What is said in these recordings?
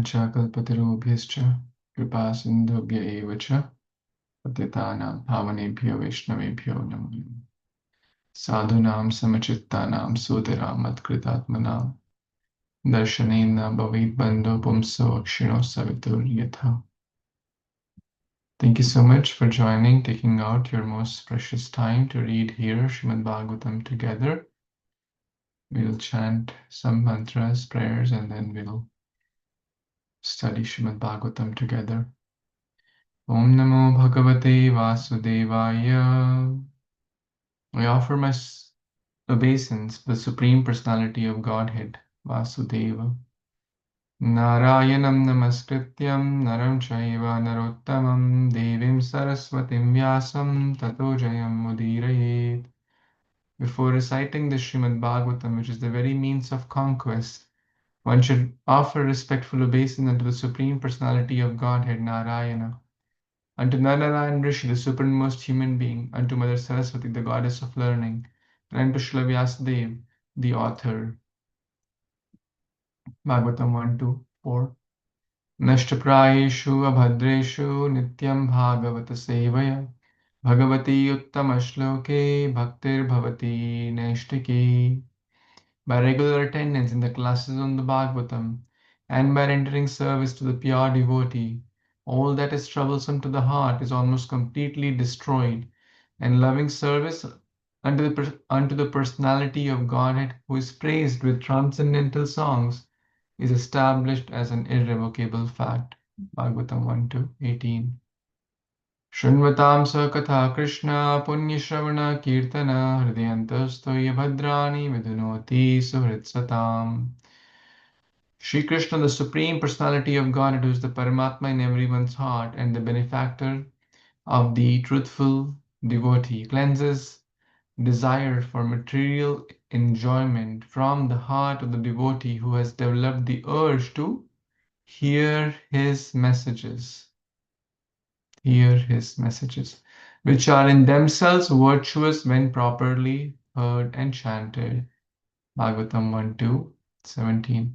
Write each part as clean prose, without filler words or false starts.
वाञ्छाकल्पतरुभ्यश्च कृपासिन्धुभ्य एव च पतितानां पावनेभ्यो वैष्णवेभ्यो नमो नमः। साधूनां समचित्तानां सुतरां मत्कृतात्मनां दर्शनेन न भवेत् बन्धो पुंसो क्षिणो सवितुर्यथा. Thank you so much for joining, taking out your most precious time to read here Śrīmad-Bhāgavatam together. We'll chant some mantras, prayers, and then we'll study Śrīmad-Bhāgavatam together. Om Namo Bhagavate Vasudevaya. I offer my obeisance to the Supreme Personality of Godhead, Vasudeva. Narayanam Namaskrityam Naram Chaiva Narottamam Devim Saraswatim Vyasam Tato Jayam Mudirayet. Before reciting the Śrīmad-Bhāgavatam, which is the very means of conquest, one should offer respectful obeisance unto the Supreme Personality of Godhead, Narayana, unto Narayan Rishi, the supremest human being, unto Mother Saraswati, the goddess of learning, and unto Srila Vyasadeva, the author. Bhagavatam 1-4. Nashtaprayeshu abhadreshu nityam bhāgavata-sevayā bhagavati uttama-shloke bhaktir bhavati naishtike. By regular attendance in the classes on the Bhagavatam and by rendering service to the pure devotee, all that is troublesome to the heart is almost completely destroyed, and loving service unto the personality of Godhead, who is praised with transcendental songs, is established as an irrevocable fact. Bhagavatam 1-18. Shunvatam sakatha Kṛṣṇa punyashravana kirtana hridayantastoya bhadrani vidunoti suhritsatam. Sri Krishna, the Supreme Personality of Godhead, who is the Paramatma in everyone's heart and the benefactor of the truthful devotee, cleanses desire for material enjoyment from the heart of the devotee who has developed the urge to hear his messages. Hear his messages, which are in themselves virtuous when properly heard and chanted. Bhagavatam 1-17.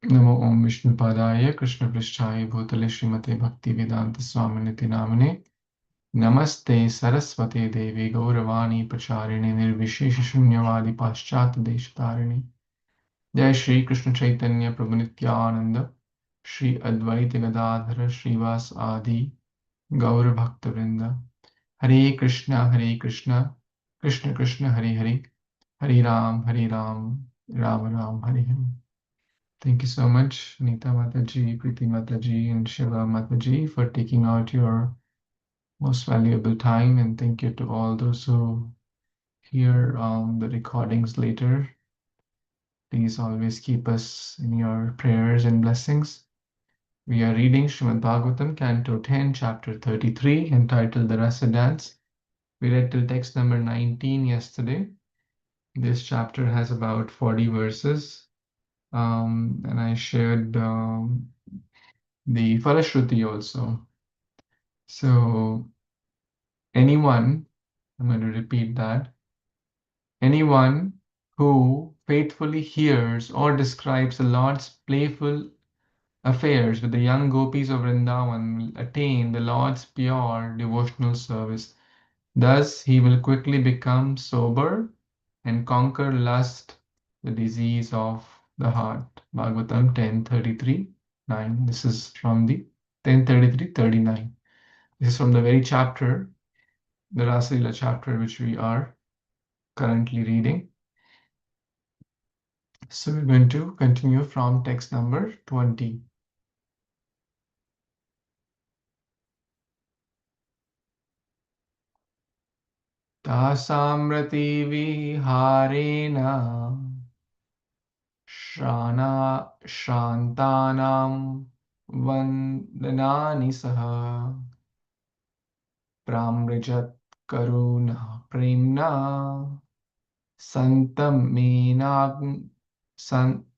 Namo Om Vishnu Padaya Krishna Prishthaya Bhutale Srimate Bhakti Vedanta Swaminiti Namane Namaste Saraswate Devi Gauravani Pacharine Nirvishesha Shunyavadi Paschat Deshatarini. Jai Shri Krishna Chaitanya Prabhu Nityananda Shri Advaita Gadadhara Shrivas Adi Gaura Bhakta Vrinda. Hare Krishna, Krishna Krishna, Hare Hare, Hare Ram, Ram Ram, Hare Hare. Thank you so much, Nita Mataji, Preeti Mataji, and Shiva Mataji, for taking out your most valuable time. And thank you to all those who hear the recordings later. Please always keep us in your prayers and blessings. We are reading Śrīmad-Bhāgavatam Canto 10, Chapter 33, entitled The Rasa Dance. We read till text number 19 yesterday. This chapter has about 40 verses. And I shared the Falashruti also. So anyone, I'm going to repeat that, anyone who faithfully hears or describes the Lord's playful affairs with the young gopis of Vrindavan will attain the Lord's pure devotional service. Thus he will quickly become sober and conquer lust, the disease of the heart. Bhagavatam 10:33-9. This is from the 10:33-39. This is from the very chapter, the Rasa chapter, which we are currently reading. So we're going to continue from text number 20. Tasamrati viharena Shrantanam Vandanani Saha Pramrijat Karuna Premna Santam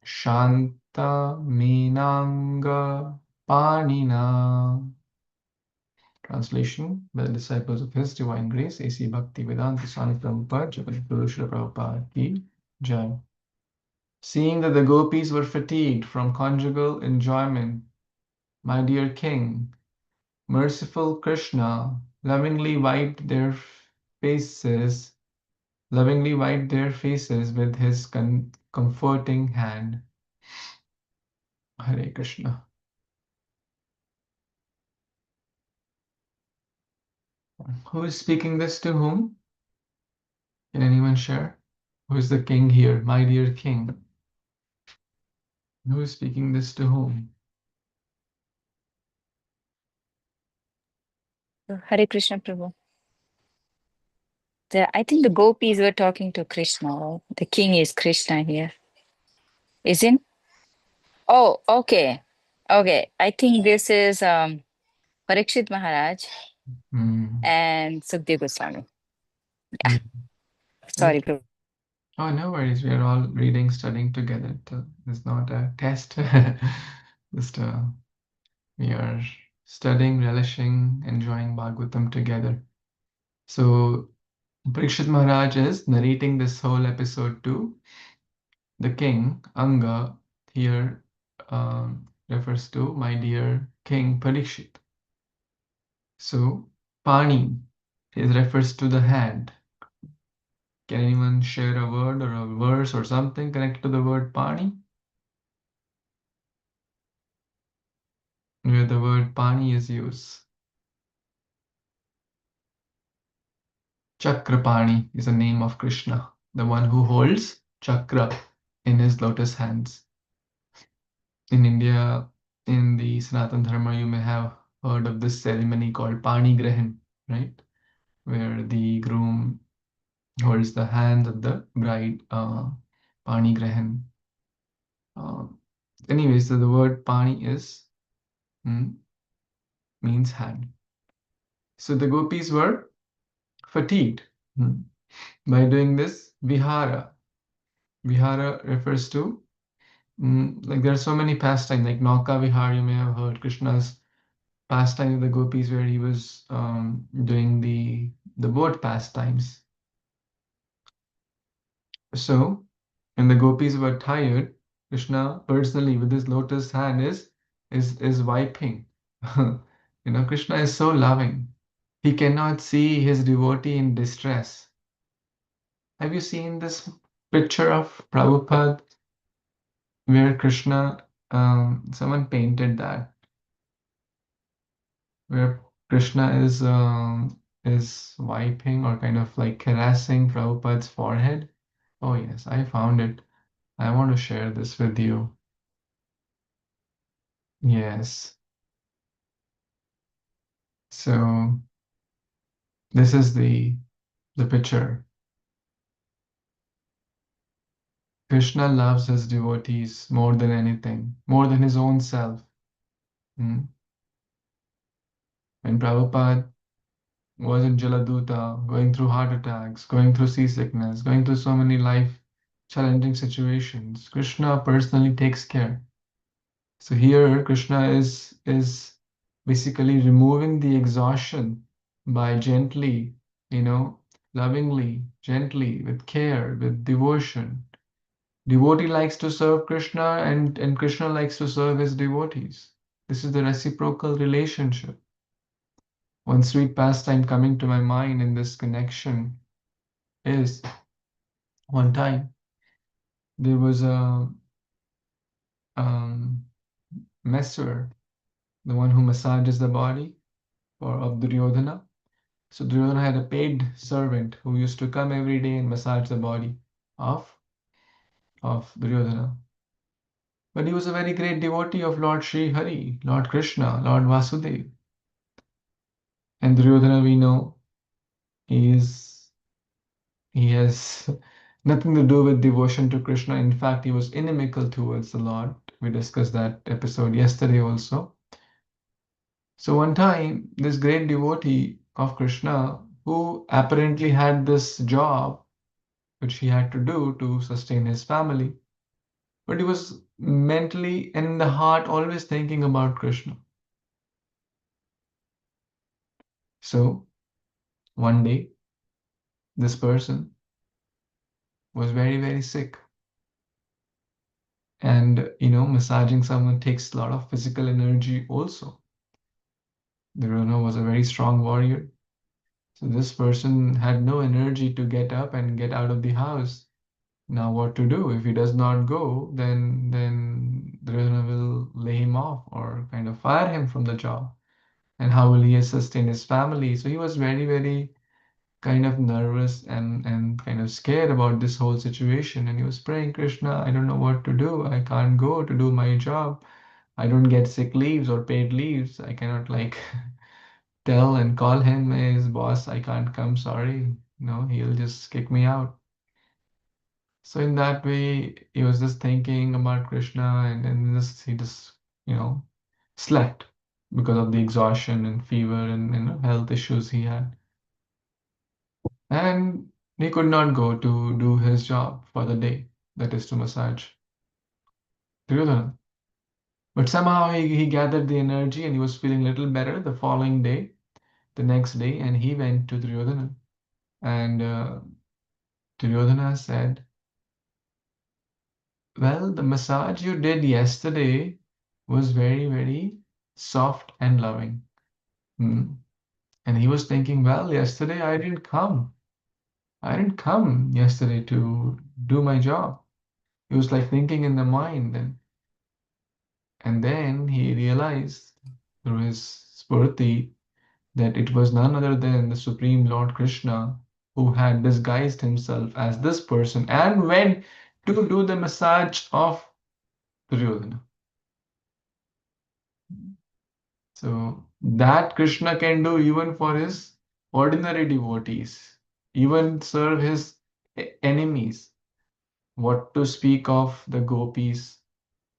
Shanta Menanga Panina. Translation by the disciples of His Divine Grace, A.C. Bhakti Vedanta Swami Prabhupada, Jagat Guru Srila Prabhupada Ki Jai. Seeing that the gopis were fatigued from conjugal enjoyment, my dear king, merciful Kṛṣṇa, faces, lovingly wiped their faces with his comforting hand. Hare Krishna. Who is speaking this to whom? Can anyone share? Who is the king here? My dear king. Who is speaking this to whom? Hare Krishna Prabhu. I think the gopis were talking to Krishna. The king is Krishna here. Isn't? Oh, okay. Okay. I think this is Parikshit Maharaj and Sukdev Goswami. Yeah. Sorry, Prabhu. Oh, no worries. We are all reading, studying together. It's not a test. Just we are studying, relishing, enjoying Bhagavatam together. So Parikshit Maharaj is narrating this whole episode to the king. Anga here refers to my dear king Parikshit. So Pani refers to the hand. Can anyone share a word or a verse or something connected to the word Pani? Where the word Pani is used. Chakrapani is the name of Krishna, the one who holds chakra in his lotus hands. In India, in the Sanatana Dharma, you may have heard of this ceremony called Pani Grahan, right? Where the groom holds the hand of the bride, Pani Grahan. Anyways, so the word Pani means hand. So the gopis were fatigued by doing this vihara. Vihara refers to like there are so many pastimes, like Nauka Vihar, you may have heard Krishna's pastime with the gopis, where he was doing the boat pastimes. So when the gopis were tired, Krishna personally with his lotus hand is wiping. Krishna is so loving. He cannot see his devotee in distress. Have you seen this picture of Prabhupada where Krishna, someone painted that, where Krishna is wiping or kind of like caressing Prabhupada's forehead? Oh yes, I found it. I want to share this with you. Yes. So this is the picture. Krishna loves his devotees more than anything, more than his own self. When Prabhupada was in Jaladuta, going through heart attacks, going through seasickness, going through so many life challenging situations, Krishna personally takes care. So here Krishna is basically removing the exhaustion by gently, lovingly, gently, with care, with devotion. Devotee likes to serve Krishna and Krishna likes to serve his devotees. This is the reciprocal relationship. One sweet pastime coming to my mind in this connection is one time there was a messer, the one who massages the body of Duryodhana. So Duryodhana had a paid servant who used to come every day and massage the body of Duryodhana. But he was a very great devotee of Lord Sri Hari, Lord Krishna, Lord Vasudeva. And Duryodhana, we know, he has nothing to do with devotion to Krishna. In fact, he was inimical towards the Lord. We discussed that episode yesterday also. So one time, this great devotee of Krishna, who apparently had this job which he had to do to sustain his family, but he was mentally and in the heart always thinking about Krishna. So one day, this person was very, very sick. And massaging someone takes a lot of physical energy also. Duryodhana was a very strong warrior. So this person had no energy to get up and get out of the house. Now what to do? If he does not go, then Duryodhana will lay him off or kind of fire him from the job. And how will he sustain his family? So he was very, very kind of nervous and kind of scared about this whole situation. And he was praying, Krishna, I don't know what to do. I can't go to do my job. I don't get sick leaves or paid leaves. I cannot like tell and call him his boss, I can't come, sorry. No, he'll just kick me out. So in that way, he was just thinking about Krishna and then he just, you know, slept because of the exhaustion and fever and health issues he had. And he could not go to do his job for the day, that is to massage Duryodhana. But somehow he gathered the energy and he was feeling a little better the following day, the next day, and he went to Duryodhana. And Duryodhana said, well, the massage you did yesterday was very, very soft and loving. Hmm. And he was thinking, well, yesterday I didn't come. I didn't come yesterday to do my job. He was like thinking in the mind. And then he realized through his spurti that it was none other than the Supreme Lord Krishna who had disguised himself as this person and went to do the massage of Duryodhana. So that Krishna can do even for his ordinary devotees, even serve his enemies. What to speak of the gopis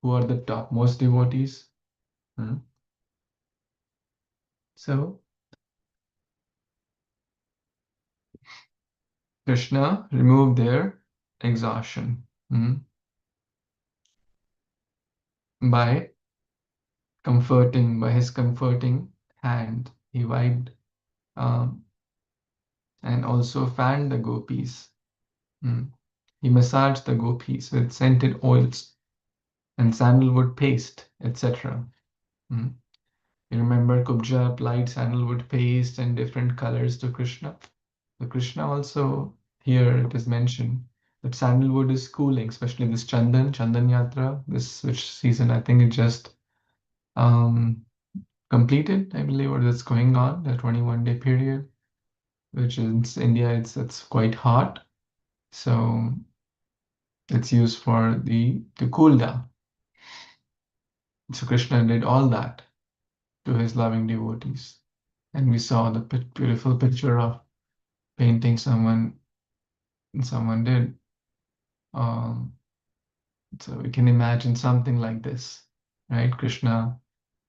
who are the topmost devotees? Hmm. So Krishna removed their exhaustion by by his comforting hand. He wiped um, and also fanned the gopis. Hmm. He massaged the gopis with scented oils and sandalwood paste, etc. Hmm. You remember Kubja applied sandalwood paste and different colors to Krishna. So Krishna also, here it is mentioned that sandalwood is cooling, especially this Chandan Yatra, this which season I think it just um, completed, I believe, or that's going on, the 21-day period, which in India it's quite hot. So it's used for to cool down. So Krishna did all that to his loving devotees. And we saw the beautiful picture of painting someone did. Um, so we can imagine something like this, right? Krishna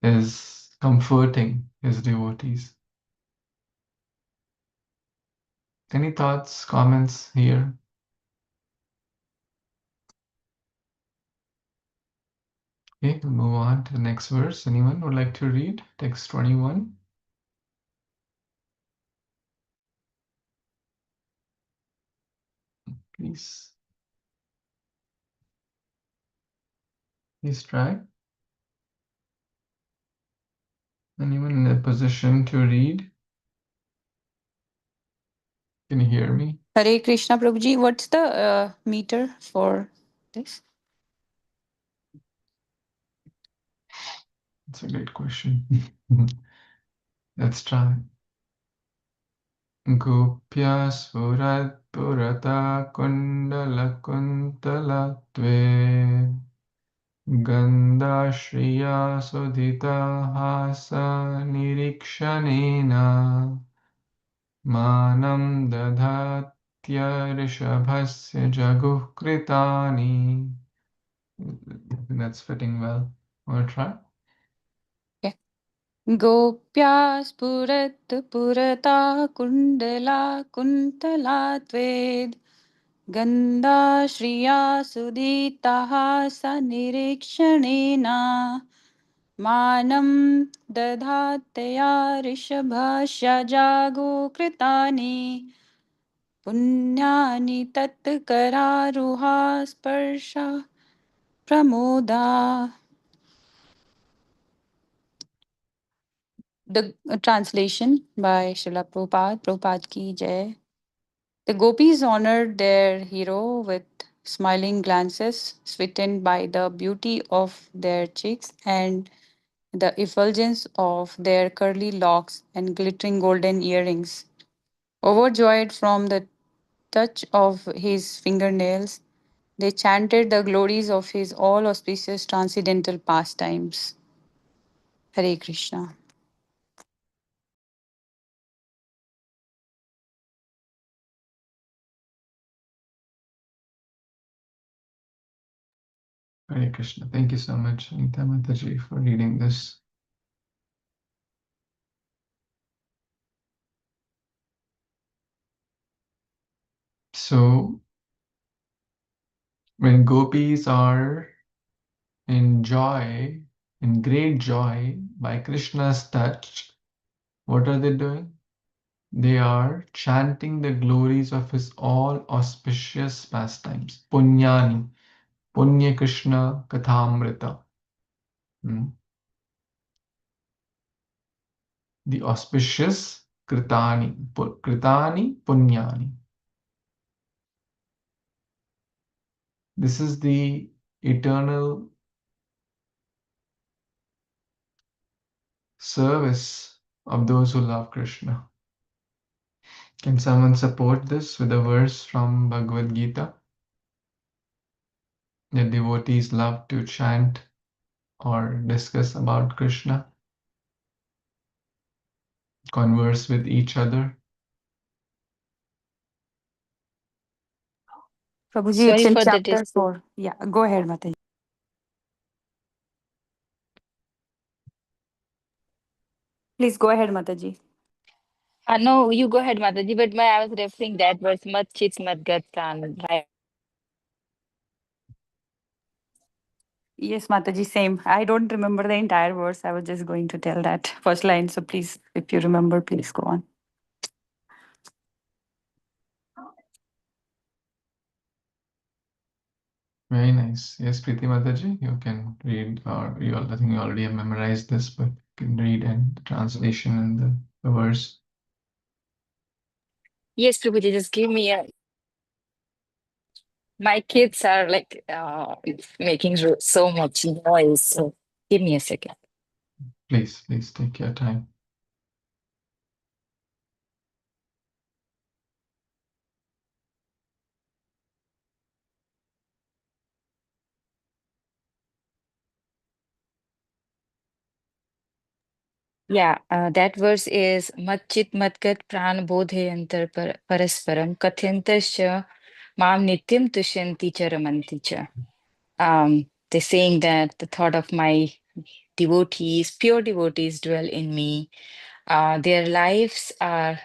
is comforting his devotees. Any thoughts, comments here? Okay, we'll move on to the next verse. Anyone would like to read text 21? Please, please try. Anyone in a position to read? Can you hear me? Hare Krishna Prabhuji, what's the meter for this? That's a great question. Let's try. Gopya Surat Purata Kundala Kuntala Tve Ganda Shriya Sudhita Hasa Nirikshanena Manam Dadhatya Rishabhasya Jaguh Kritani. That's fitting well. Want to try? Okay. Gopya Spurat Purata Kundala Kuntala Tved Ganda Shriya Suditaha Sanirikshanena Manam Dadhatya Rishabhasya Jago Kritani Punyani Tatkararuha Sparsha pramoda. The translation by Srila Prabhupada, Prabhupada ki jai. The gopis honored their hero with smiling glances, sweetened by the beauty of their cheeks and the effulgence of their curly locks and glittering golden earrings. Overjoyed from the touch of his fingernails, they chanted the glories of his all auspicious transcendental pastimes. Hare Krishna. Hare Krishna. Thank you so much, Anita Mataji, for reading this. So, when gopis are in joy, in great joy by Krishna's touch, what are they doing? They are chanting the glories of his all auspicious pastimes. Punyani, Punya Krishna Kathamrita. The auspicious Kritani, Kritani Punyani. This is the eternal service of those who love Krishna. Can someone support this with a verse from Bhagavad Gita? The devotees love to chant or discuss about Krishna, converse with each other. Prabhuji, it's Sorry in for the chapter 4. Yeah, go ahead, Mataji. Please go ahead, Mataji. No, you go ahead, Mataji, but I was referring that verse, Mat Chit Mat Gat Pran, right? Yes, Mataji, same. I don't remember the entire verse. I was just going to tell that first line. So please, if you remember, please go on. Very nice. Yes, Preeti Mataji, you can read, or I think you already have memorized this, but you can read and the translation and the verse. Yes, Prabhuji, just give me a. My kids are like making so much noise. So give me a second. Please take your time. Yeah, that verse is Matchit Matgat Pran Bodhayantar Parasparam Katyantascha Mam Nityam Tushanti Charamanti Cha. They're saying that the thought of my devotees, pure devotees, dwell in me. Their lives are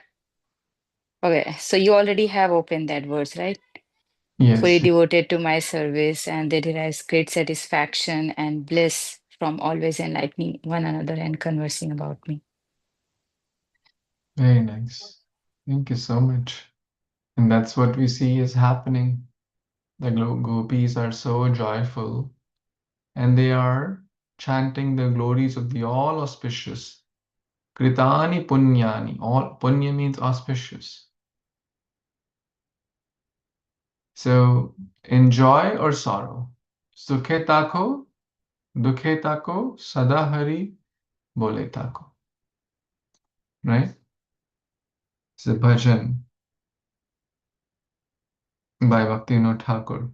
okay. So you already have opened that verse, right? Fully Yes, devoted to my service, and they derive great satisfaction and bliss from always enlightening one another and conversing about me. very nice. Thank you so much. And that's what we see is happening. The gopis are so joyful and they are chanting the glories of the all auspicious. Kritani Punyani. All Punya means auspicious. So in joy or sorrow. Sukhe tako, dukhe tako, sada hari bole tako. Right? It's a bhajan by Bhaktivinoda Thakur.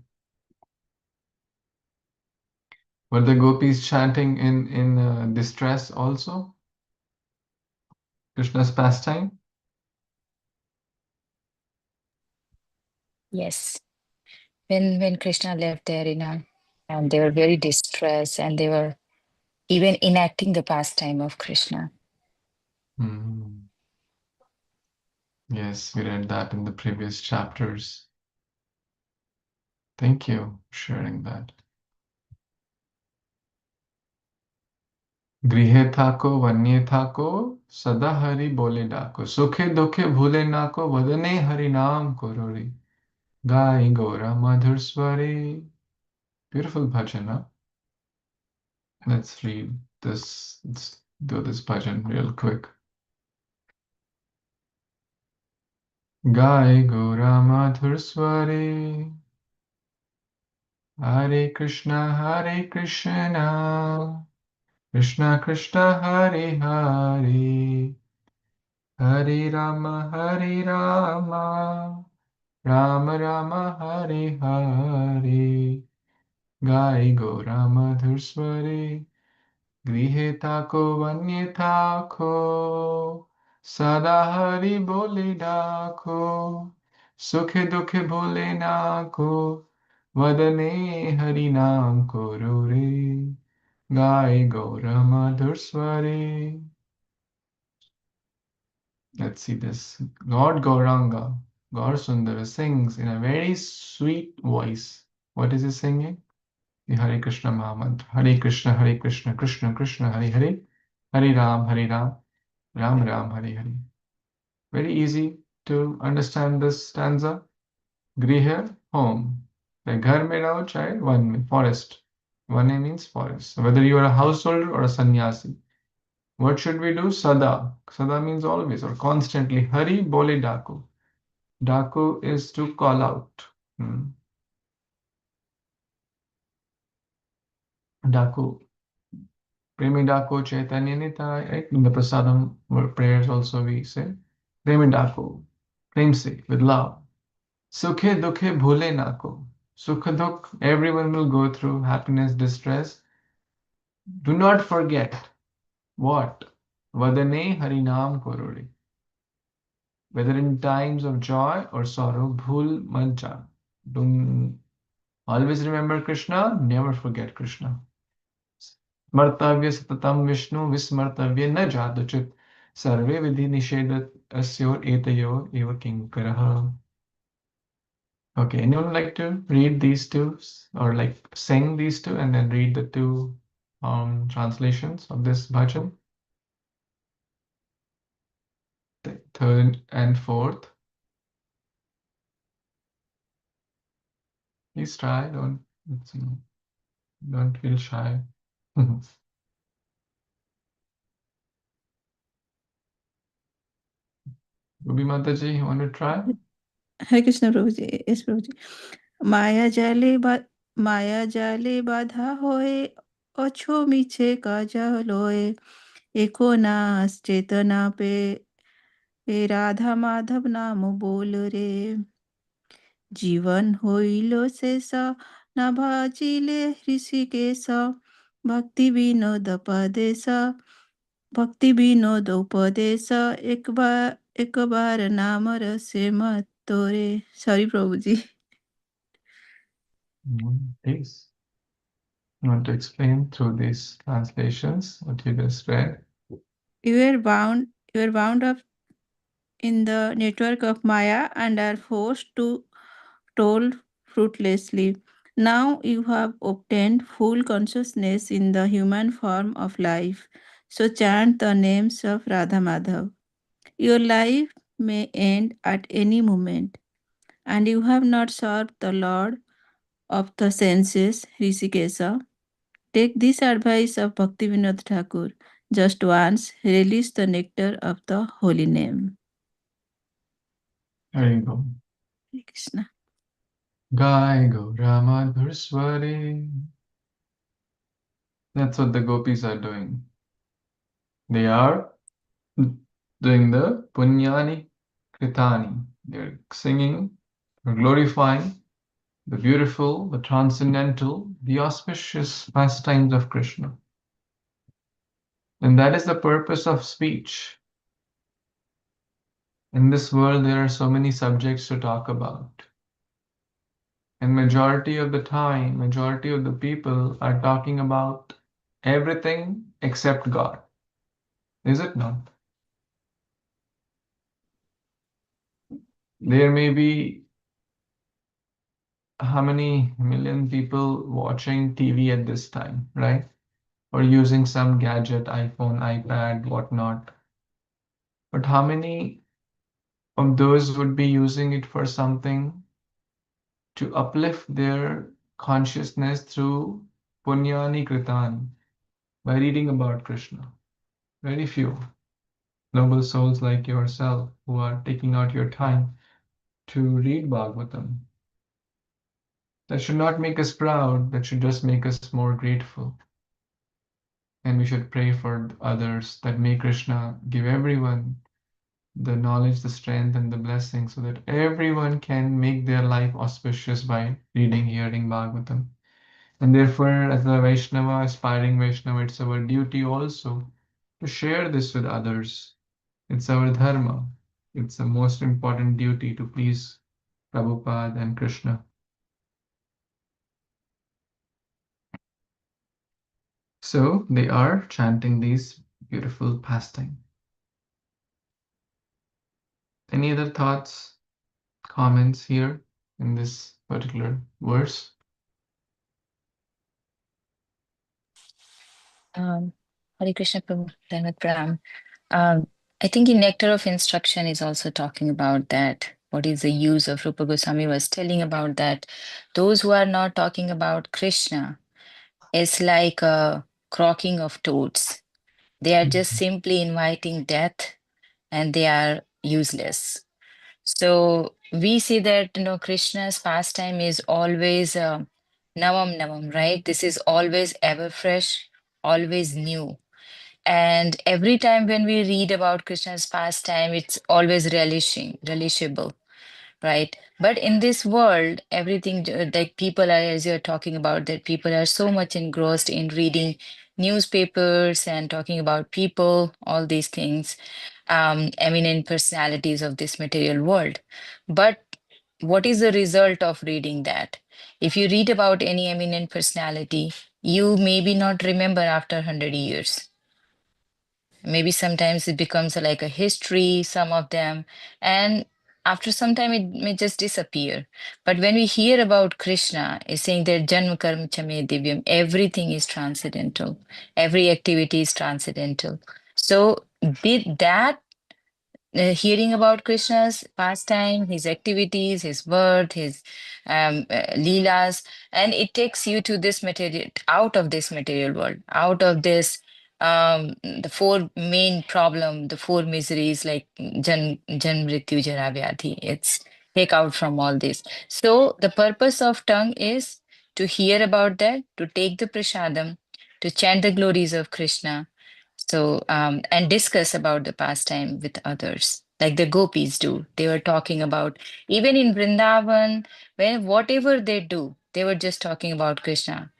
Were the gopis chanting in distress also? Krishna's pastime? Yes. When Krishna left the arena, and they were very distressed, and they were even enacting the pastime of Krishna. Hmm. Yes, we read that in the previous chapters. Thank you for sharing that. गृहे थाको वन्ये थाको सदा हरि बोले डाको सुखे दुखे भूले नाको वदने हरि नाम करो रे गाई गौरा मधुर स्वरे. Beautiful bhajan, huh? Let's read this. Let's do this bhajan real quick. Gai Gora Madhur Sware Hare Krishna Krishna Krishna Hare Hare Hare Rama Rama Rama Hare Hare Gai Gora Madhur Sware Grihe Tako Vanye Tako Sada Hari Bole Dako Sukhe Dukhe Bole Nako Vadane Hari Naam Koro Re Gai Gora Madhur Sware. Let's see this. Lord Gauranga, Gaur Sundara sings in a very sweet voice. What is he singing? The Hare Krishna Mahamantra. Hare Krishna, Krishna Krishna, Hare Hare. Hare Ram, Ram Ram, Hare Hare. Very easy to understand this stanza. Griha, home. Like ghar mein raho, chahe one mein, forest. One means forest. So whether you are a householder or a sannyasi. What should we do? Sada. Sada means always or constantly. Hari bole daku. Daku is to call out. Daku. Premi Daku Chaitanya Nitai. Right? In the prasadam prayers also we say. Premi Daku. Prem se, with love. Sukhe dukhe bhule nako. Sukha dukh, everyone will go through happiness, distress. Do not forget what? Vadane harinam korore. Whether in times of joy or sorrow, bhul mancha. Don't always remember Krishna, never forget Krishna. Smartavya satatam Vishnu, vismartavya na jaduchit. Sarve vidhi nishedat asyor etayor eva kinkaraha. Okay, anyone like to read these two or like sing these two and then read the two translations of this bhajan? The third and fourth. Please try. Don't feel shy. Ruby Mataji, you want to try? Hare Krishna Prabhuji. Yes, Prabhuji. माया जाले बाधा होए अछो मीछे काजा लोए एको नास चेतना पे राधा माधव नाम बोल रे जीवन होइलो शेष न भाजिले ऋषिकेश भक्ति विनोद उपदेश एक बार नाम रसे मत तोरे. Sorry, Prabhuji. Please. You want to explain through these translations what you just read? You are bound up in the network of Maya and are forced to toil fruitlessly. Now you have obtained full consciousness in the human form of life. So chant the names of Radha Madhav. Your life may end at any moment, and you have not served the Lord of the senses, Rishikesa. Take this advice of Bhaktivinoda Thakur. Just once, relish the nectar of the holy name. There you go. Hare Krishna. Gai Go Ramadhurswari. That's what the gopis are doing. They are doing the Punyani Kritani. They're singing, glorifying the beautiful, the transcendental, the auspicious pastimes of Krishna. And that is the purpose of speech. In this world, there are so many subjects to talk about. And majority of the time, majority of the people are talking about everything except God. Is it not? There may be how many million people watching TV at this time, right? Or using some gadget, iPhone, iPad, whatnot. But how many of those would be using it for something to uplift their consciousness through punyani kritan, by reading about Krishna. Very few noble souls like yourself who are taking out your time to read Bhagavatam. That should not make us proud, that should just make us more grateful. And we should pray for others that may Krishna give everyone the knowledge, the strength, and the blessing so that everyone can make their life auspicious by reading, hearing Bhagavatam. And therefore, as a Vaishnava, aspiring Vaishnava, it's our duty also to share this with others. It's our dharma. It's the most important duty to please Prabhupada and Krishna. So they are chanting these beautiful pastimes. Any other thoughts, comments here in this particular verse? Hare Krishna Prabhu, Dhanvat Pranam. I think in Nectar of Instruction is also talking about that. What is the use of Rupa Goswami was telling about that. Those who are not talking about Krishna is like a croaking of toads. They are just simply inviting death and they are useless. So we see that, Krishna's pastime is always navam, right? This is always ever fresh, always new. And every time when we read about Krishna's pastime, it's always relishable, right? But in this world, everything like people are, as you're talking about, that people are so much engrossed in reading newspapers and talking about people, all these things, eminent personalities of this material world. But what is the result of reading that? If you read about any eminent personality, you maybe not remember after 100 years. Maybe sometimes it becomes like a history, some of them, and after some time it may just disappear. But when we hear about Krishna, it's saying that Janma Karma Chame Divyam, everything is transcendental, every activity is transcendental. So did that hearing about Krishna's pastime, his activities, his birth, his leelas, and it takes you to this material, out of this material world, out of this, the four main problem, the four miseries like Jan Mrityu, Jara, Vyadhi. It's take out from all this. So the purpose of tongue is to hear about that, to take the prasadam, to chant the glories of Krishna, so, and discuss about the pastime with others, like the gopis do. They were talking about, even in Vrindavan, when whatever they do, they were just talking about Krishna.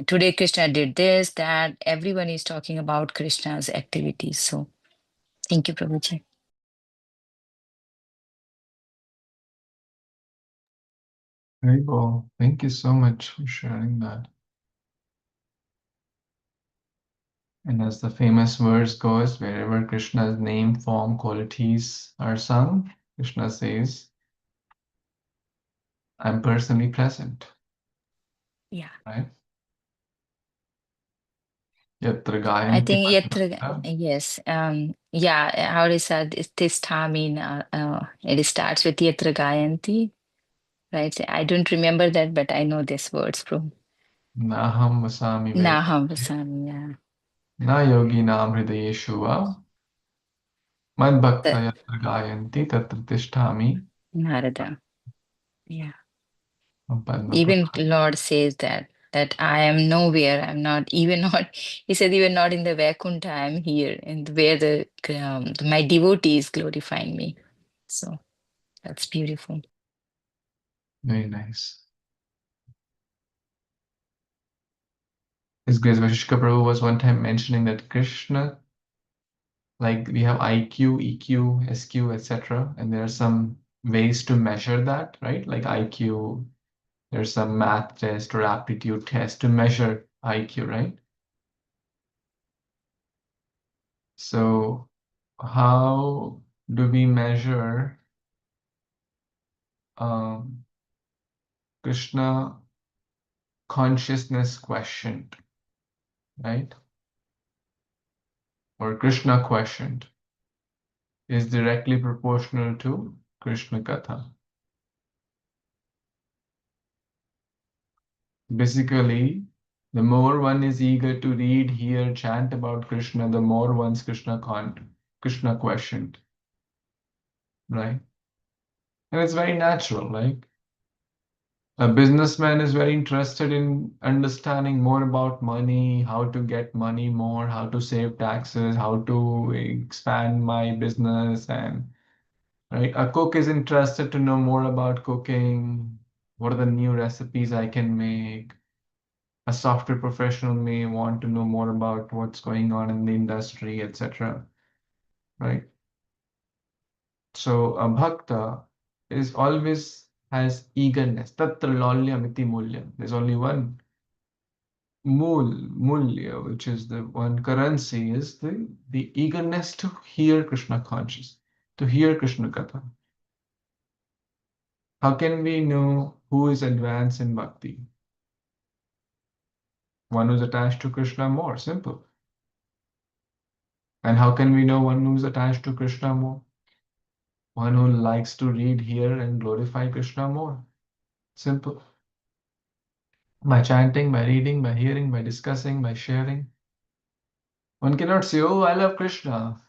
Today, Krishna did this, that. Everyone is talking about Krishna's activities. So, thank you, Prabhuji. Very well. Thank you so much for sharing that. And as the famous verse goes, wherever Krishna's name, form, qualities are sung, Krishna says, I'm personally present. Yeah. Right? Yatra I gayanti think padma. yes. Yeah, how is that? This time it starts with Yatra Gayanti, right? I don't remember that, but I know these words from Naham vasami Naham vedante. Vasami, yeah. Na yogi nam hridayeshu va. Mad bhakta The yatra gayanti tatra tishtami. Narada. Yeah. Padma Even Purana. Lord says that I am nowhere. I'm not even not. He said even not in the Vaikuntha. I'm here, and where my devotee is glorifying me. So that's beautiful. Very nice. His Grace Vashishka Prabhu was one time mentioning that Krishna, like we have IQ, EQ, SQ, etc. And there are some ways to measure that, right? Like IQ, there's some math test or aptitude test to measure IQ, right? So how do we measure Krishna consciousness quotient, right? Or Krishna quotient is directly proportional to Krishna Katha. Basically, the more one is eager to read, hear, chant about Krishna, the more one's Krishna questioned, right? And it's very natural, like a businessman is very interested in understanding more about money, how to get money more, how to save taxes, how to expand my business, and right. A cook is interested to know more about cooking. What are the new recipes I can make? A software professional may want to know more about what's going on in the industry, etc. Right? So a bhakta is always has eagerness. Tatra lalyamiti mulyam. There's only one mulya, which is the one currency, is the eagerness to hear Krishna conscious, to hear Krishna Katha. How can we know who is advanced in bhakti? One who's attached to Krishna more, simple. And how can we know one who's attached to Krishna more? One who likes to read, hear, and glorify Krishna more. Simple. By chanting, by reading, by hearing, by discussing, by sharing. One cannot say, oh, I love Krishna,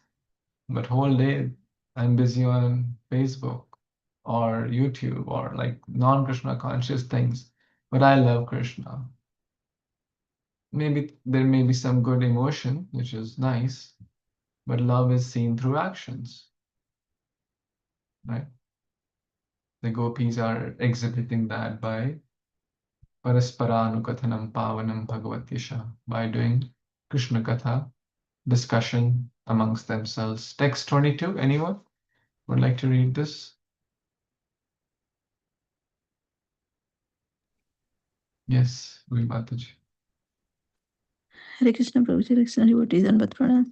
but whole day I'm busy on Facebook or YouTube or like non-Krishna conscious things, but I love Krishna. Maybe there may be some good emotion, which is nice, but love is seen through actions, right? The gopis are exhibiting that by parasparanukathanam pavanam bhagavatisha, by doing Krishna Katha discussion amongst themselves. Text 22, anyone would like to read this? Yes, Mataji. Hare Krishna Prabhuji, Hare Krishna devotees and Bhat Pranam.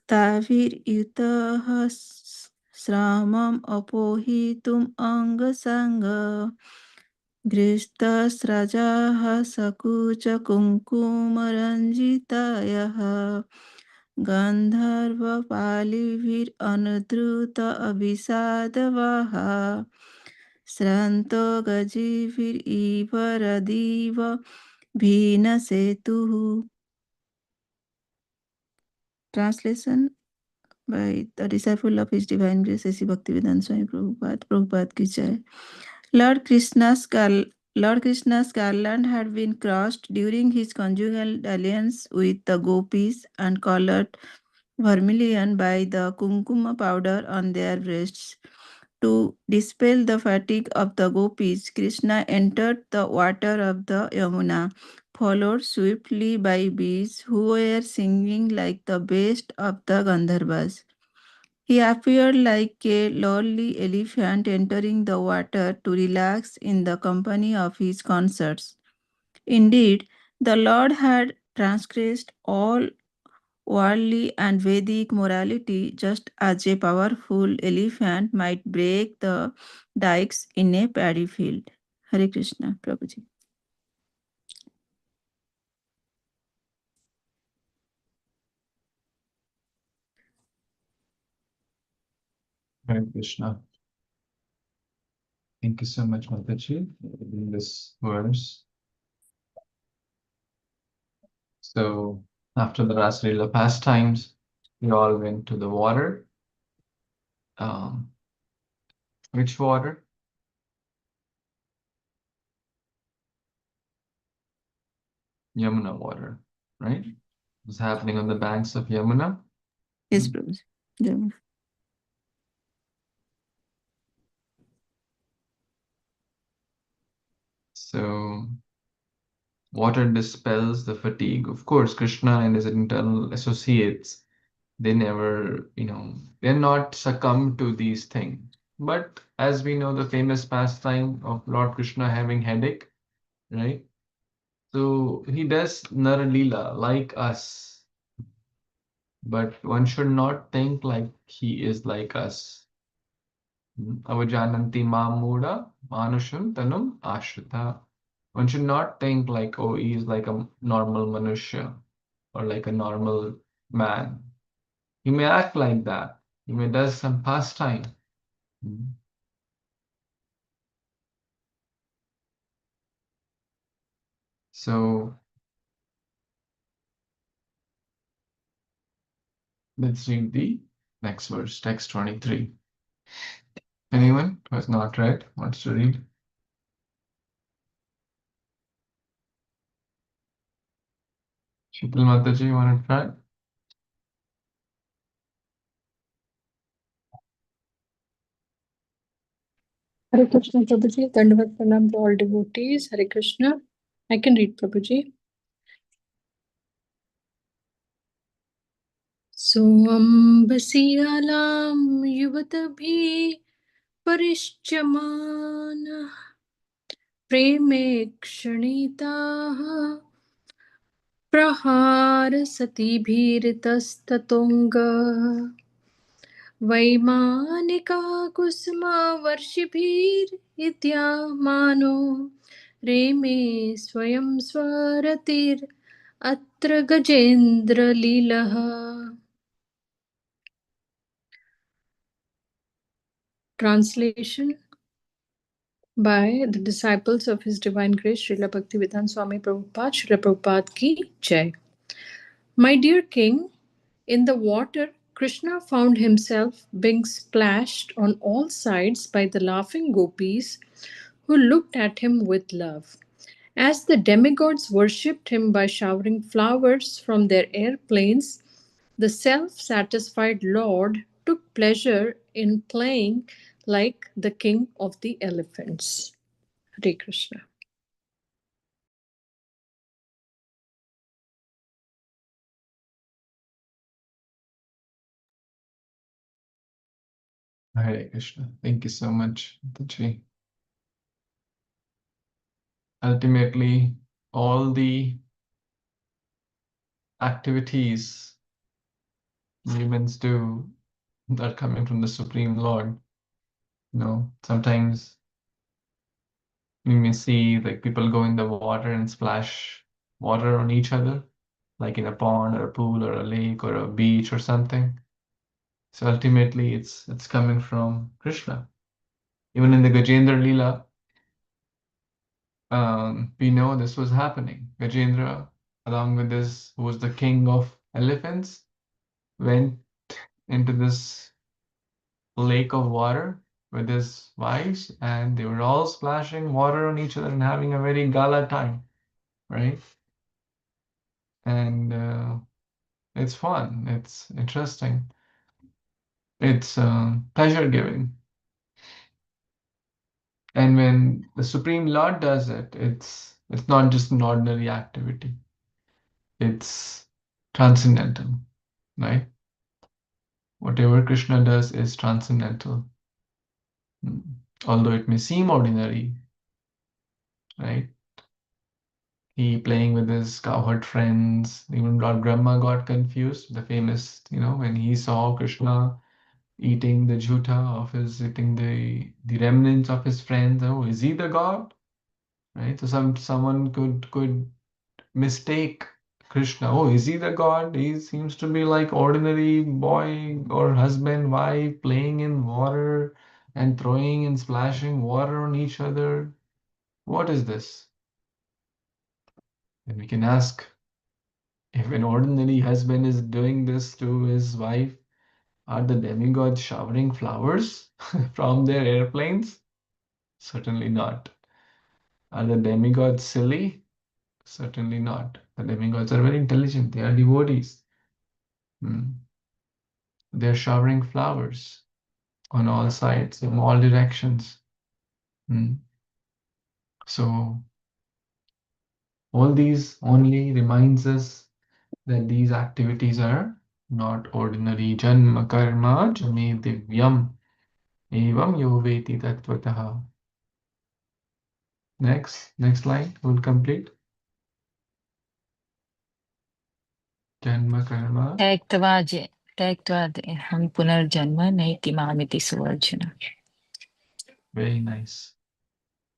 Tavir yutah sramam apohitum anga sanga Gristasrajaha sakucha kumkumaranjitayaha Gandharva palivir anudruta abhisadavaha Sranto gajivir ivaradiva bhina setuhu. Translation by the disciple of His Divine Grace, A.C. Bhaktivedanta Swami Prabhupada, Prabhupada ki jai. Lord Krishna's garland had been crossed during his conjugal alliance with the gopis and colored vermilion by the kumkuma powder on their breasts. To dispel the fatigue of the gopis, Krishna entered the water of the Yamuna, followed swiftly by bees who were singing like the best of the Gandharvas. He appeared like a lordly elephant entering the water to relax in the company of his consorts. Indeed, the Lord had transgressed all worldly and Vedic morality just as a powerful elephant might break the dikes in a paddy field. Hare Krishna, Prabhuji. Hare Krishna. Thank you so much, Mataji, for reading this verse. So after the Rasa Leela pastimes, we all went to the water. Which water? Yamuna water, right? It was happening on the banks of Yamuna. Yes, Prabhuji. Jai. So water dispels the fatigue. Of course, Krishna and his internal associates, they never, they're not succumb to these things. But as we know, the famous pastime of Lord Krishna having headache, right? So he does Nara Leela like us, but one should not think like he is like us. Avajananti Mamuda Manusham Tanum Ashrita. One should not think like, oh, he is like a normal Manushya or like a normal man. He may act like that. He may do some pastime. So let's read the next verse, text 23. Anyone who has not read wants to read? Shipal Mataji, you want to try? Hare Krishna, Prabhuji. Dandavat Pranam to all devotees. Hare Krishna. I can read, Prabhuji. Soambasiyalam yuvatabhi parishchamana preme kshanitaha prahara satibhiritastatonga Vaimanika kusma varshibhir idyamano reme swayam swaratir atra gajendra lilaha. Translation by the disciples of His Divine Grace Srila Bhaktivedanta Swami Prabhupada, Srila Prabhupada ki Jai. My dear King, in the water, Krishna found himself being splashed on all sides by the laughing gopis who looked at him with love. As the demigods worshipped him by showering flowers from their airplanes, the self-satisfied Lord took pleasure in playing like the king of the elephants. Hare Krishna. Hare Krishna. Thank you so much, Mataji. Ultimately, all the activities humans do are coming from the Supreme Lord. Sometimes you may see like people go in the water and splash water on each other, like in a pond or a pool or a lake or a beach or something. So ultimately, it's coming from Krishna. Even in the Gajendra Leela, we know this was happening. Gajendra, along with this, who was the king of elephants, went into this lake of water with his wives, and they were all splashing water on each other and having a very gala time, right? And it's fun, it's interesting, it's pleasure giving. And when the Supreme Lord does it, it's not just an ordinary activity. It's transcendental, right? Whatever Krishna does is transcendental. Although it may seem ordinary, right? He playing with his cowherd friends. Even Lord Brahma got confused. The famous, when he saw Krishna eating the eating the remnants of his friends. Oh, is he the god? Right? So someone could mistake Krishna. Oh, is he the god? He seems to be like ordinary boy or husband, wife playing in water and throwing and splashing water on each other. What is this? Then we can ask, if an ordinary husband is doing this to his wife, are the demigods showering flowers from their airplanes? Certainly not. Are the demigods silly? Certainly not. The demigods are very intelligent. They are devotees. They're showering flowers on all sides, in all directions. So all these only reminds us that these activities are not ordinary. Janma karma jame divyam evam yo veti tattvataha. Next line, we'll complete. Janma karma. त्यक्त्वा हम पुनर्जन्म नैति मामिति सुवर्जन. Very nice.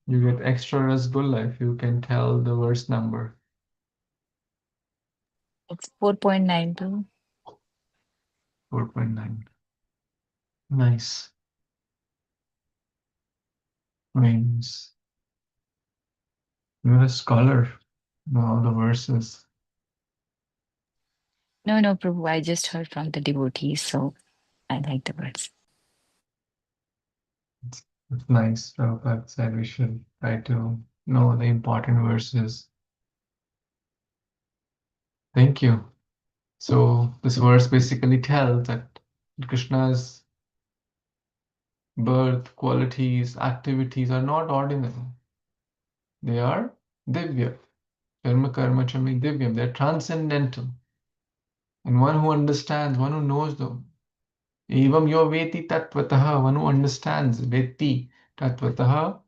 You get extra rasgulla if you can tell the verse number. It's 4.92. 4.9. Nice. Means you're a scholar. know all the verses. No, no, Prabhu, I just heard from the devotees, so I like the words. It's nice. Prabhupada said we should try to know the important verses. Thank you. So this verse basically tells that Krishna's birth, qualities, activities are not ordinary. They are divya. Karma karma chami divyam. They're transcendental. And one who understands, one who knows them. Evam yo veti tattvataha. One who understands, veti tattvataha.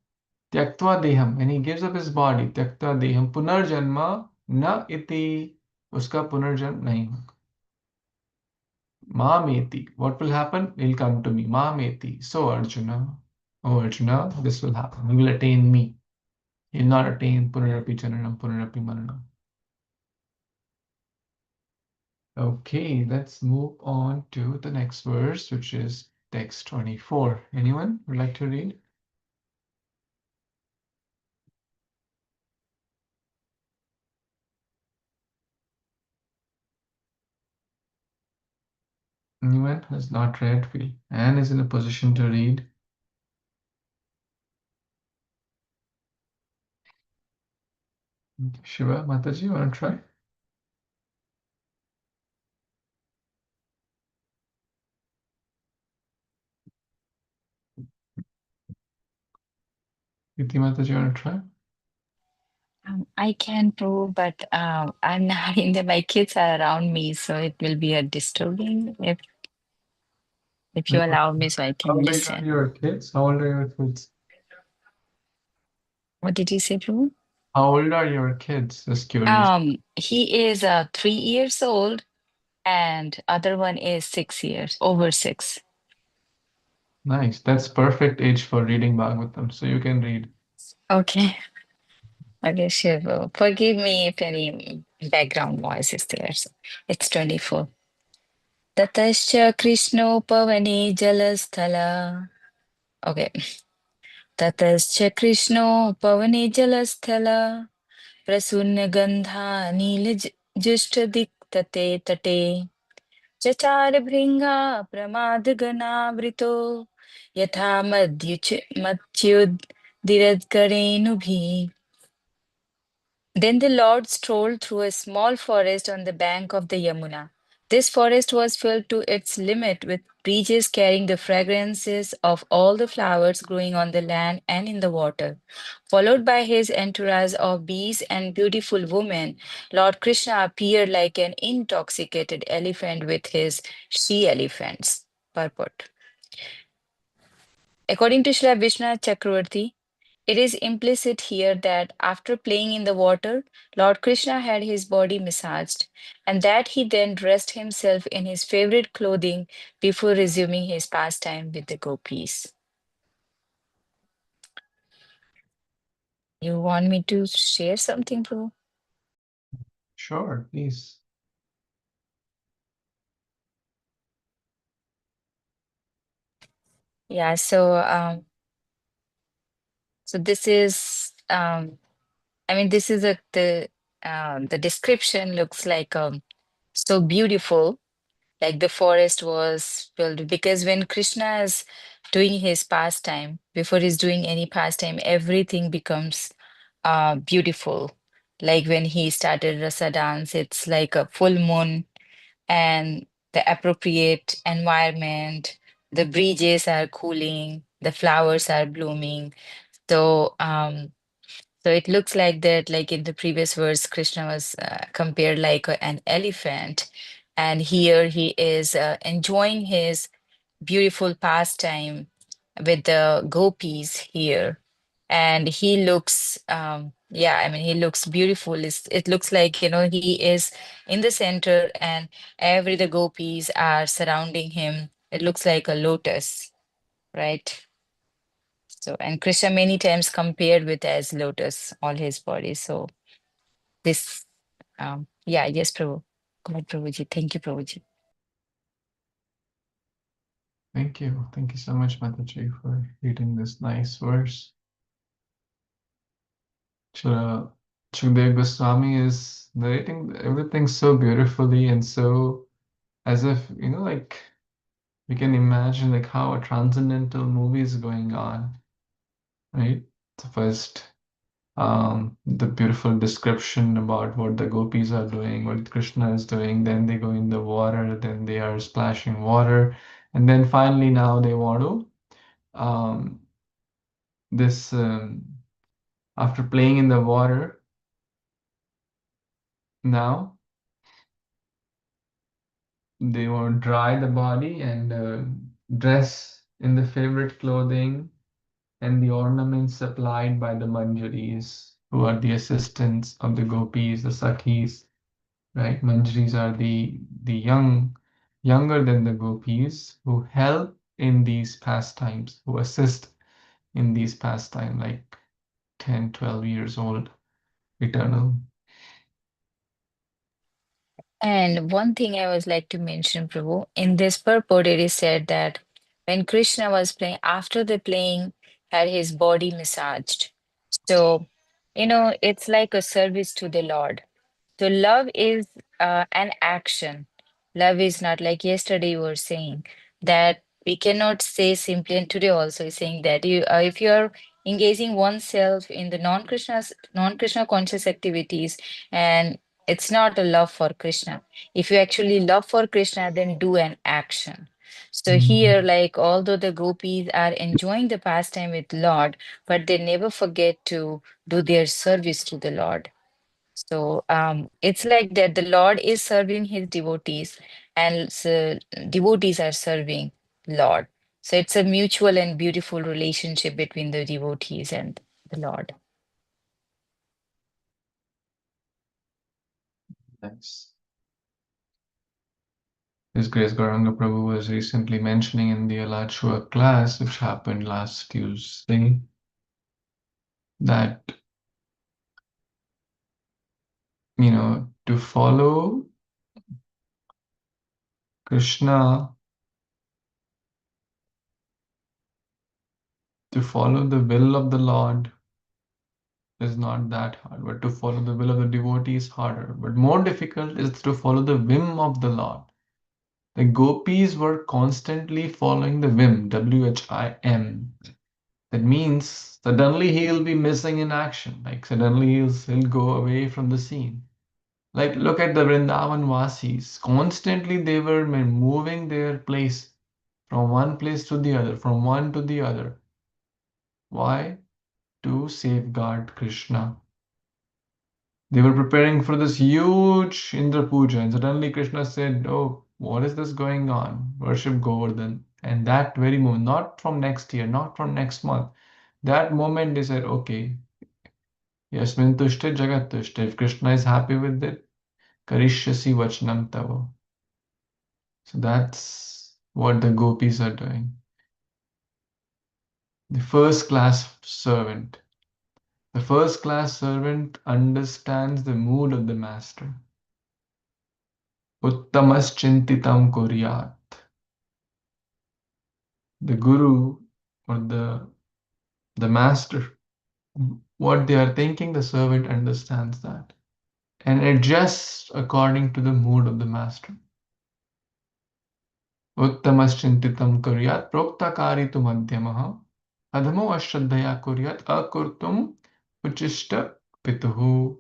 Tyaktva deham. And he gives up his body. Tyaktva deham. Punarjanma na iti. Uska punarjanm nahi hoga. Mameti. What will happen? He'll come to me. Mameti. So Arjuna. Oh Arjuna, this will happen. He will attain me. He will not attain Punarapi Jananam, Punarapi Maranam. Okay, let's move on to the next verse, which is text 24. Anyone would like to read? Anyone has not read? Anne is in a position to read. Shiva, Mataji, you want to try? Iti Mataji, you want to try? I can, Prabhu, but I'm not in the, my kids are around me, so it will be a disturbing if you allow me, so I How can big are listen. your kids? How old are your kids? What did you say, Prabhu? How old are your kids? Just curious. He is 3 years old, and other one is 6 years, over 6. Nice. That's perfect age for reading Bhagavatam. So you can read. Okay. Okay, sure. Prabhu. Forgive me if any background noise is there. So it's 24. Tatascha Krishnopavane Jalasthala. Okay. Tatascha Krishnopavane Jalasthala. Prasunna Gandha Nila Jushtadiktate Tate. Chachar Bhringa Pramadganavrito. Yatha Madhyud Diradkarenubhi. Then the Lord strolled through a small forest on the bank of the Yamuna. This forest was filled to its limit with breezes carrying the fragrances of all the flowers growing on the land and in the water. Followed by his entourage of bees and beautiful women, Lord Krishna appeared like an intoxicated elephant with his she-elephants. Purport. According to Srila Vishnu Chakravarti, it is implicit here that after playing in the water, Lord Krishna had his body massaged, and that he then dressed himself in his favorite clothing before resuming his pastime with the gopis. You want me to share something, Prabhu? Sure, please. Yeah, so this is I mean, this is the description looks like so beautiful, like the forest was filled, because when Krishna is doing his pastime, before he's doing any pastime, everything becomes beautiful. Like when he started Rasa dance, it's like a full moon and the appropriate environment, the breezes are cooling, the flowers are blooming. So it looks like that, like in the previous verse, Krishna was compared like an elephant, and here he is enjoying his beautiful pastime with the gopis here. And he looks, yeah, I mean, he looks beautiful. It looks like, he is in the center and every the gopis are surrounding him. It looks like a lotus, right? So, and Krishna many times compared with as lotus, all his body. So this, yeah, yes, Prabhu. Go ahead, Prabhuji. Thank you, Prabhuji. Thank you. Thank you so much, Mataji, for reading this nice verse. Shila Shukdev Goswami is narrating everything so beautifully and so as if, like we can imagine like how a transcendental movie is going on, right? So first, the beautiful description about what the gopis are doing, what Krishna is doing, then they go in the water, then they are splashing water, and then finally now they want to this after playing in the water, now they want to dry the body and dress in the favorite clothing and the ornaments supplied by the manjaris, who are the assistants of the gopis, the sakhis, right? Manjaris are the younger than the gopis, who help in these pastimes, who assist in these pastimes, like 10, 12 years old, eternal. And one thing I would like to mention, Prabhu, in this purport, it is said that when Krishna was playing, after the playing, had his body massaged. So, it's like a service to the Lord. So, love is an action. Love is not like yesterday you were saying that we cannot say simply, and today also is saying that if you are engaging oneself in the non-Krishna conscious activities, and it's not a love for Krishna. If you actually love for Krishna, then do an action. So here, like, although the gopis are enjoying the pastime with Lord, but they never forget to do their service to the Lord. So it's like that the Lord is serving his devotees, and so devotees are serving Lord. So it's a mutual and beautiful relationship between the devotees and the Lord. Thanks. His Grace Gauranga Prabhu was recently mentioning in the Alachua class, which happened last Tuesday, that, to follow Krishna, to follow the will of the Lord is not that hard, but to follow the will of the devotee is harder. But more difficult is to follow the whim of the Lord. The gopis were constantly following the whim, WHIM. That means suddenly he'll be missing in action, like suddenly he'll go away from the scene. Like look at the Vrindavan Vasis. Constantly they were moving their place from one place to the other, from one to the other. Why? To safeguard Krishna. They were preparing for this huge Indra Puja, and suddenly Krishna said, "Oh, what is this going on? Worship Govardhan." And that very moment, not from next year, not from next month, that moment they said, "Okay, Yasmin tushte jagat tushte." If Krishna is happy with it, karishyasi vachanam tava. So that's what the gopis are doing. The first class servant. The first class servant understands the mood of the master. Uttamas chintitam kuryat. The guru or the master, what they are thinking, the servant understands that and adjusts according to the mood of the master. Uttamas chintitam kuryat prokta karitu madhyamaha adhamo ashraddhaya kuryat akurtum uchishta pituhu.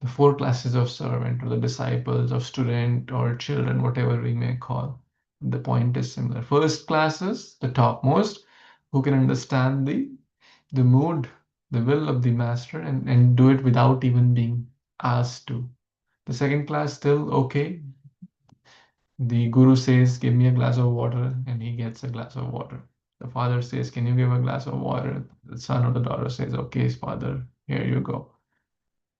The four classes of servant or the disciples of student or children, whatever we may call. The point is similar. First class is the topmost, who can understand the mood, the will of the master and do it without even being asked to. The second class still okay. The guru says, give me a glass of water, and he gets a glass of water. The father says, can you give a glass of water? The son or the daughter says, okay, father, here you go.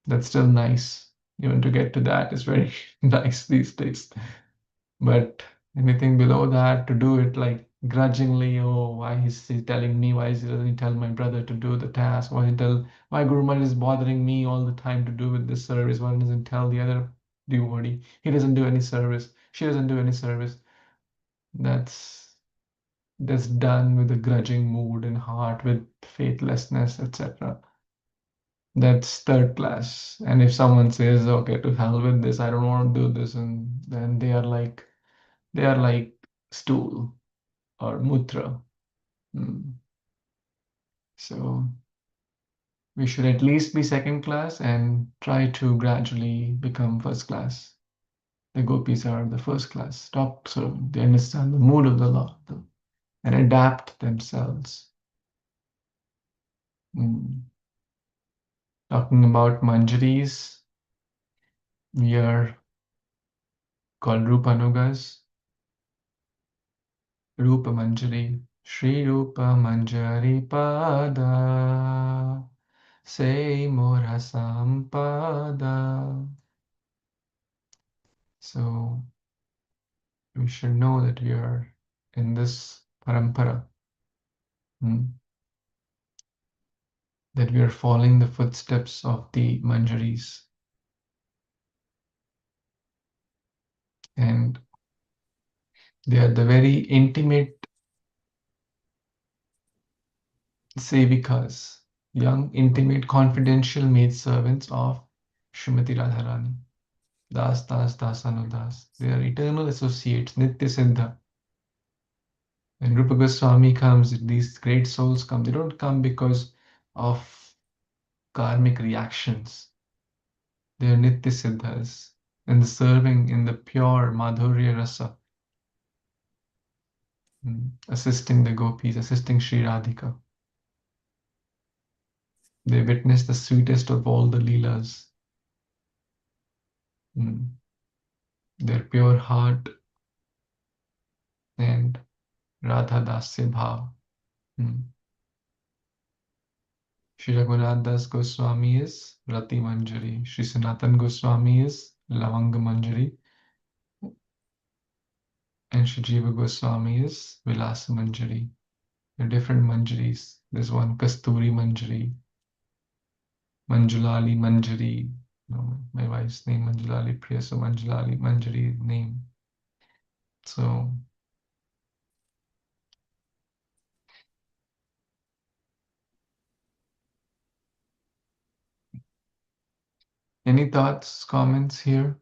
That's still nice. Even to get to that is very nice these days. But anything below that, to do it like grudgingly, oh, why is he telling me? Why doesn't he tell my brother to do the task? Why Guru Maharaj is bothering me all the time to do with this service? Why doesn't tell the other devotee? He doesn't do any service. She doesn't do any service. That's done with a grudging mood and heart, with faithlessness, etc. that's third class. And if someone says, okay, to hell with this, I don't want to do this, and then they are like stool or mutra. So we should at least be second class and try to gradually become first class. The gopis are the first class, top servant. They understand the mood of the Lord and adapt themselves. Talking about manjaris, we are called Rupanugas. Rupa Manjari, Shri Rupa Manjari Pada, Say Mora Sampada. So we should know that we are in this parampara, that we are following the footsteps of the Manjaris. And they are the very intimate sevikas, young, intimate, confidential maidservants of Srimati Radharani. Das, Das, Dasanudas. They are eternal associates, Nitya Siddha. When Rupa Goswami comes, these great souls come. They don't come because of karmic reactions. They are Nitya Siddhas and serving in the pure Madhurya Rasa, assisting the gopis, assisting Sri Radhika. They witness the sweetest of all the leelas. Their pure heart and Radha Dasya Bhav. Shri Raghunath Das Goswami is Rati Manjari. Shri Sanatan Goswami is Lavanga Manjari. And Shri Jiva Goswami is Vilasa Manjari. There are different Manjaris. There's one Kasturi Manjari, Manjulali Manjari. My wife's name Manjulali Priya, so Manjulali Manjari name. So any thoughts, comments here?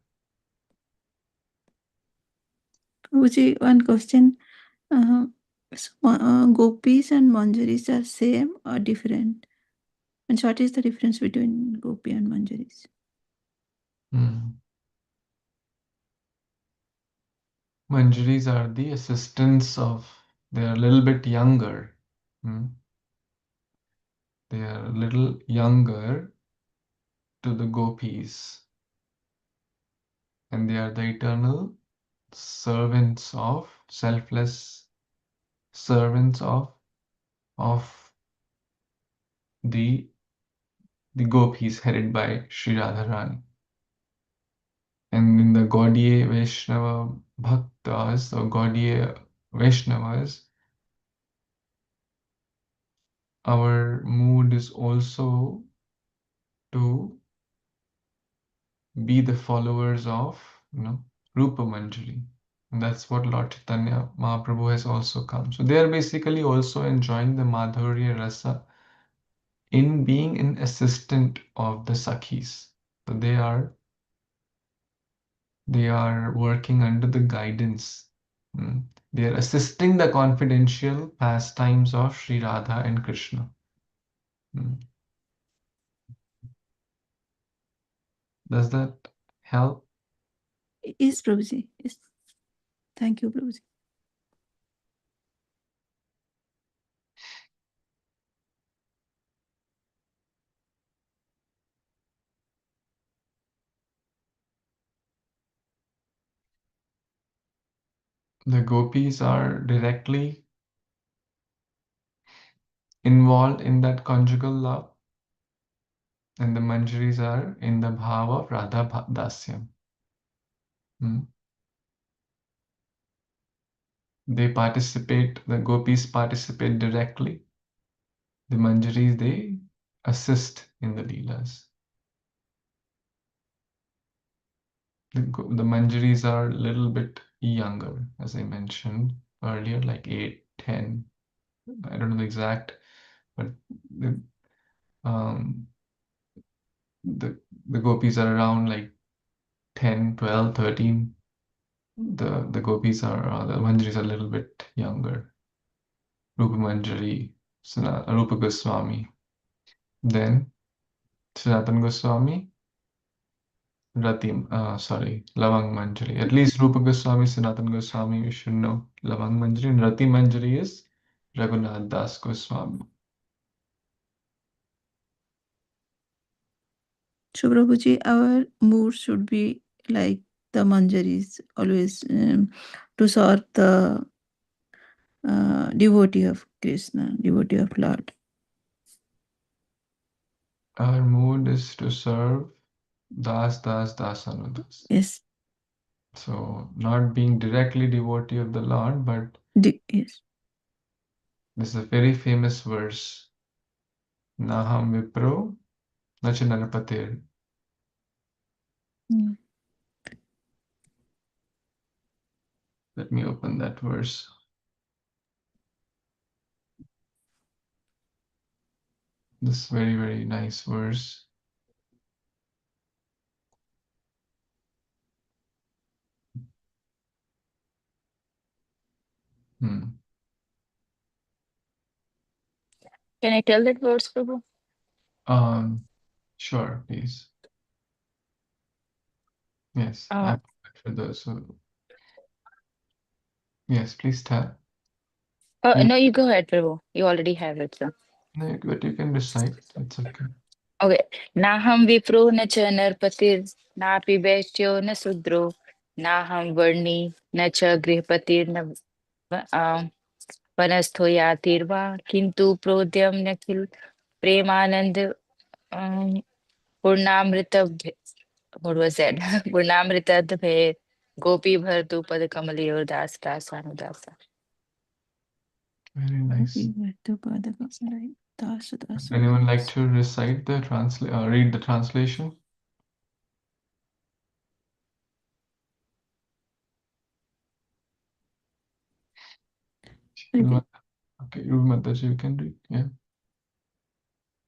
Prabhuji, one question. Gopis and manjaris are same or different? And what is the difference between gopi and manjaris? Manjaris are the assistants of, they are a little bit younger. They are a little younger to the gopis. And they are the eternal servants of, selfless servants of the gopis headed by Sri Radharani. And in the Gaudiya Vaishnava Bhaktas or Gaudiya Vaishnavas, our mood is also to be the followers of Rupa Manjari. And that's what Lord Chaitanya Mahaprabhu has also come. So they are basically also enjoying the Madhurya Rasa in being an assistant of the Sakhis. So they are working under the guidance. They are assisting the confidential pastimes of Sri Radha and Kṛṣṇa. Does that help? Yes, Prabhuji. Yes. Thank you, Prabhuji. The gopis are directly involved in that conjugal love, and the manjaris are in the bhava of Radha Dasyam. They participate, the gopis participate directly. The manjaris, they assist in the leelas. The manjaris are a little bit younger, as I mentioned earlier, like 8, 10. I don't know the exact, but the gopis are around like 10, 12, 13. The gopis are, the manjaris are a little bit younger. Rupa Manjari, Rupa Goswami. Then Sanatana Goswami, Lavang Manjari. At least Rupa Goswami, Sanatana Goswami, you should know. Lavang Manjari and Rati Manjari is Raghunath Das Goswami. So, Prabhuji, our mood should be like the manjaris, always to serve the devotee of Krishna, devotee of Lord. Our mood is to serve Das Anudas. Yes. So not being directly devotee of the Lord, but Yes. this is a very famous verse. Naham Vipro Nachanarapatir. Mm. Let me open that verse. This very, very nice verse. Can I tell that verse, Prabhu? Sure, please. Yes, I'm for those who. Yes, please tell. No, you go ahead, Prabhu. You already have it, so. No, but you can recite. It's okay. Okay. Naham vipro na cha narpatir, napi vaishyo na sudro, naham varni na cha grihpatir na vanastho yatirva, kintu prodhyam nakhil premanand purnamrita, what was that? Purnamrita bhe gopi bhartu pad kamaliyor das anudasa. Very nice. Anyone like to recite the read the translation? Okay, Mataji, you can read. Yeah.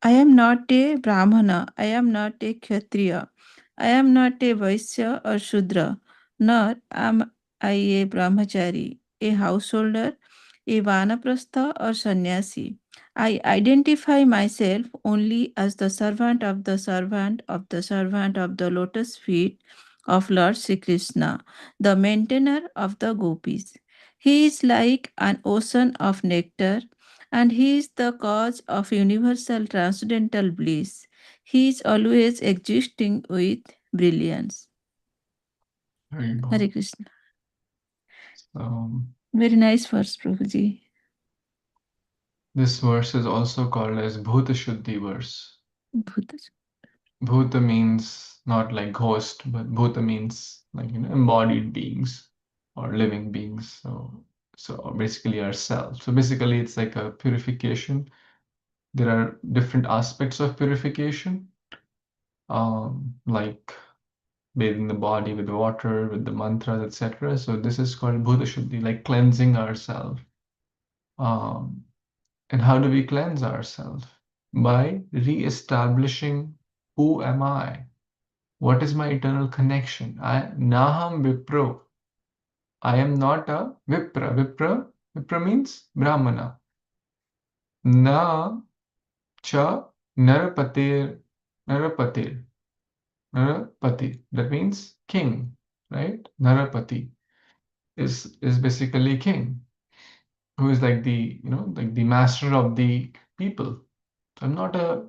I am not a Brahmana, I am not a Kshatriya, I am not a Vaisya or Shudra, nor am I a Brahmachari, a householder, a Vanaprastha or Sannyasi. I identify myself only as the servant of the servant of the servant of the lotus feet of Lord Sri Krishna, the maintainer of the gopis. He is like an ocean of nectar, and he is the cause of universal transcendental bliss. He is always existing with brilliance. Hare Krishna. Very nice verse, Prabhuji. This verse is also called as Bhuta Shuddhi verse. Bhuta. Bhuta means not like ghost, but Bhuta means like embodied beings or living beings. So basically ourselves. So basically it's like a purification. There are different aspects of purification, like bathing the body with water, with the mantras, etc. So this is called Bhuta Shuddhi, like cleansing ourselves. And how do we cleanse ourselves? By re-establishing who am I? What is my eternal connection? Naham Vipro. I am not a Vipra. Vipra means Brahmana. Na cha Narapatir. Narapati. That means king, right? Narapati is basically king, who is like the like the master of the people. I'm not a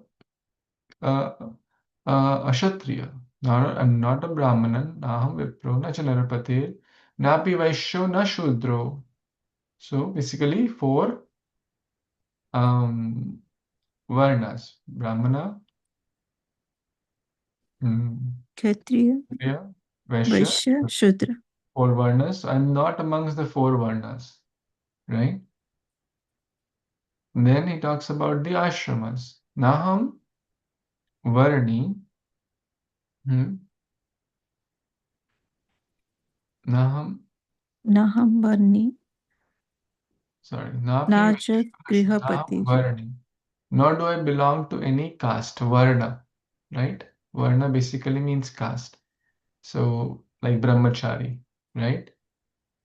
Kshatriya. I'm not a Brahmanan. Naham Vipro, na cha Narapatir, napi Vaishyo, na Shudro. So basically four varnas. Brahmana, Kshatriya, Vaishya, Shudra. Four varnas. I'm not amongst the four varnas, right? And then he talks about the ashramas. Naham Varni. Naham Varni. Sorry. Nacha Grihapati. Varni. Nor do I belong to any caste, Varna, right? Varna basically means caste. So, like brahmachari, right?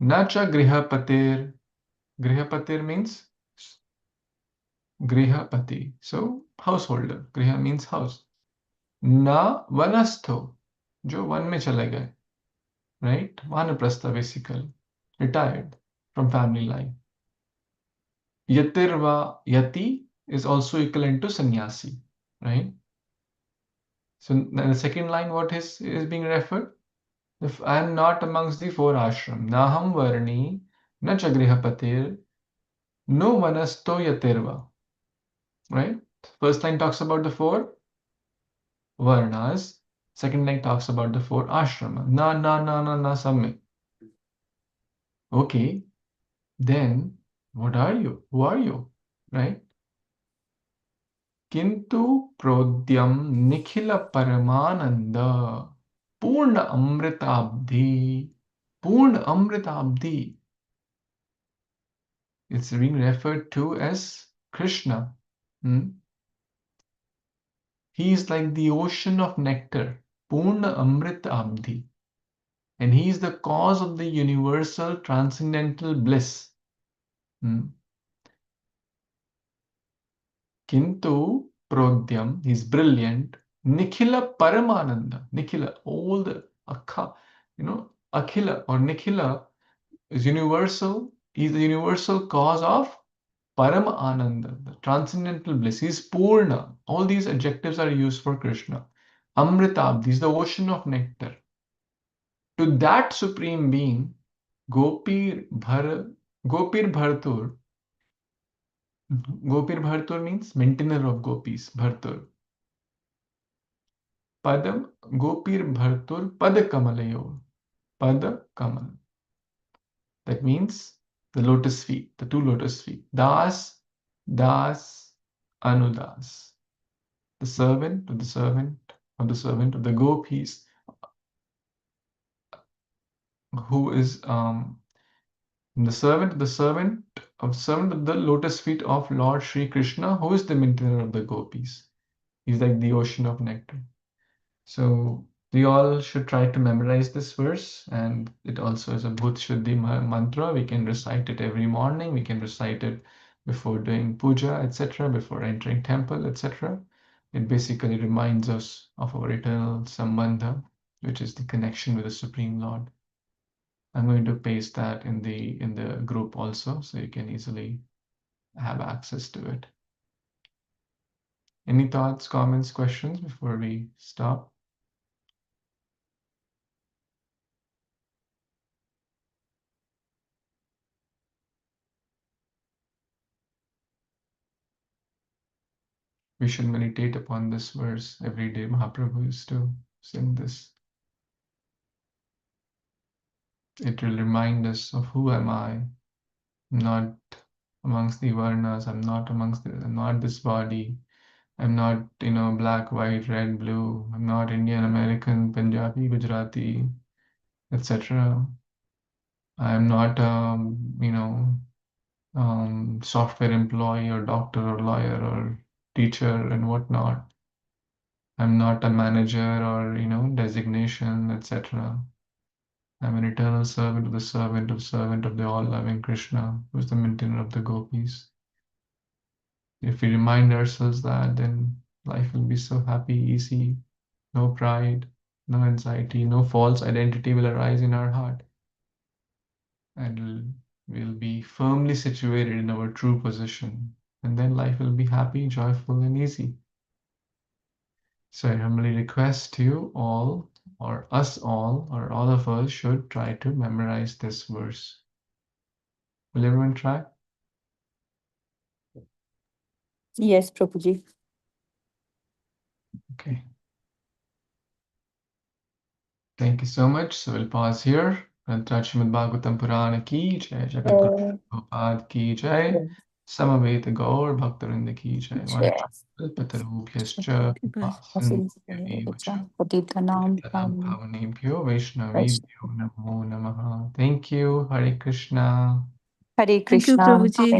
Nacha grihapatir. Grihapatir means grihapati. So, householder. Griha means house. Na vanastho. Jo one mein chale gaye. Right? Vanaprastha basically. Retired from family life. Yatirva. Yati is also equivalent to sannyasi. Right? So, the second line, what is being referred? If I am not amongst the four ashram, naham varni, na cha grihapatir, no vanasto yatirva. Right? First line talks about the four varnas. Second line talks about the four ashrama. Na samme. Okay. Then what are you? Who are you? Right? Kintu prodhyam nikhila paramananda purna amritabdi. Purna amritabdi. It's being referred to as Kṛṣṇa. He is like the ocean of nectar, Purna Amrit Abdi, and he is the cause of the universal transcendental bliss. Kintu Prodhyam, he is brilliant. Nikhila Paramananda, Nikhila, all the Akha, Akhila or Nikhila is universal. He is the universal cause of Parama Ananda, the transcendental bliss. He is Purna. All these adjectives are used for Kṛṣṇa. Amritabdi is the ocean of nectar. To that supreme being, Gopir Bhartur. Gopir Bhartur means maintainer of gopis, Bhartur. Padam Gopir Bhartur Padakamalaya. Padakamal. That means the lotus feet, the two lotus feet. Das, Anudas. The servant of the servant of the servant of the gopis, who is the servant of the servant of the lotus feet of Lord Śrī Krishna, who is the maintainer of the gopis. He's like the ocean of nectar. So we all should try to memorize this verse, and it also is a Bhut Shuddhi mantra. We can recite it every morning. We can recite it before doing puja, etc., before entering temple, etc. It basically reminds us of our eternal sambandha, which is the connection with the Supreme Lord. I'm going to paste that in the group also, so you can easily have access to it. Any thoughts, comments, questions before we stop? We should meditate upon this verse every day. Mahaprabhu used to sing this. It will remind us of who am I. I'm not amongst the varnas. I'm not this body. I'm not, black, white, red, blue. I'm not Indian, American, Punjabi, Gujarati, etc. I'm not, software employee or doctor or lawyer or teacher and whatnot. I'm not a manager or, designation, etc. I'm an eternal servant of the all-loving Kṛṣṇa, who is the maintainer of the gopis. If we remind ourselves that, then life will be so happy, easy, no pride, no anxiety, no false identity will arise in our heart. And we'll be firmly situated in our true position. And then life will be happy, joyful, and easy. So I humbly request you all, or us all, or all of us should try to memorize this verse. Will everyone try? Yes, Prabhuji. Okay. Thank you so much. So we'll pause here. Śrīmad-Bhāgavatam Purana ki jai, Jagat Guru Prabhupada ki jai, Samaveta Gaur Bhaktarinda ki jai, Vanchakalpatarubhyascha Kripasindhubhyo Bhavanebhyo Vaishnavebhyo Namo Namaha. Thank you. Hare Krishna. Hare Thank you, Krishna. Prabhuji.